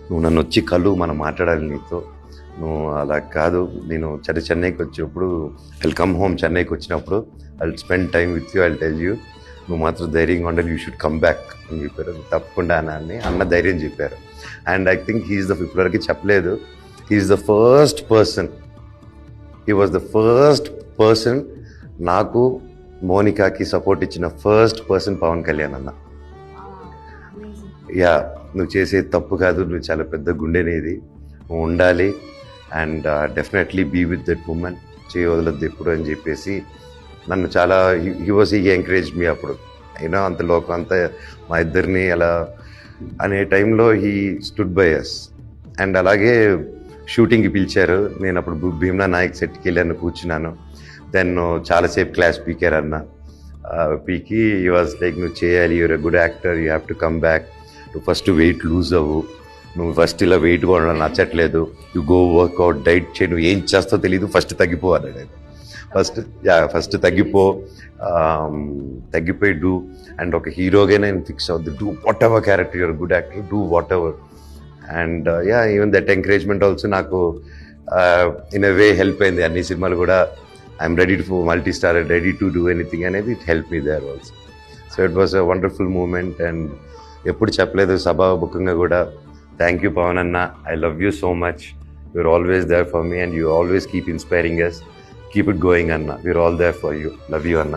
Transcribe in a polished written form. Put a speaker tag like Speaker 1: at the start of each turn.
Speaker 1: నువ్వు నన్ను వచ్చి కలు, మనం మాట్లాడాలి నీతో, నువ్వు అలా కాదు, నేను చెన్నైకి వచ్చినప్పుడు ఐల్ కమ్ హోమ్, చెన్నైకి వచ్చినప్పుడు I'll spend time with you, I'll tell you, నువ్వు మాత్రం ధైర్యంగా ఉండాలి, యూ షుడ్ కమ్ బ్యాక్ అని చెప్పారు. తప్పకుండా అని అన్న ధైర్యం చెప్పారు. And I think he's the, ఇప్పటివరకు చెప్పలేదు, he's the first person, he was the first person నాకు మోనికాకి సపోర్ట్ ఇచ్చిన ఫస్ట్ పర్సన్ పవన్ కళ్యాణ్ అన్న. యా, నువ్వు చేసేది తప్పు కాదు, నువ్వు చాలా పెద్ద గుండెనేది, నువ్వు ఉండాలి and definitely be with that women, చేయి వదలద్దు ఎప్పుడు అని చెప్పేసి నన్ను చాలా, హీ ఎంకరేజ్ మీ అప్పుడు అయినా అంత లోకం అంతా మా ఇద్దరిని అలా అనే టైంలో he stood by us. And అలాగే షూటింగ్కి పిలిచారు, నేను అప్పుడు భీమ్లా నాయక్ సెట్కి వెళ్ళాను, కూర్చున్నాను. దెన్ చాలాసేపు క్లాస్ పీకారు అన్న, పీకి ఈ వాజ్ లైక్, నువ్వు చేయాలి, you're a good actor, you have to come back, నువ్వు ఫస్ట్ వెయిట్ లూజ్ అవ్వు, నువ్వు ఫస్ట్ ఇలా వెయిట్ కూడా నచ్చట్లేదు, యూ గో వర్క్అవుట్, డైట్ చేయి, నువ్వు ఏం చేస్తావు తెలియదు, ఫస్ట్ తగ్గిపో అన్నాడు. ఫస్ట్ తగ్గిపోయి డూ, అండ్ ఒక హీరోగా నేను ఫిక్స్ అవుద్ది, do whatever character, you're good actor, do whatever. And even that encouragement also నాకు ఇన్ ఎ వే హెల్ప్ అయింది. అన్ని సినిమాలు కూడా I'm ready to multi star, ready to do anything అనేది it help me there also. So it was a wonderful moment. And ఎప్పుడు చెప్పలేదు సభాముఖంగా కూడా, థ్యాంక్ యూ పవన్ అన్న, I love you so much, you're always there for me and you always keep inspiring us, keep it going అన్న, we're all there for you, love you అన్న.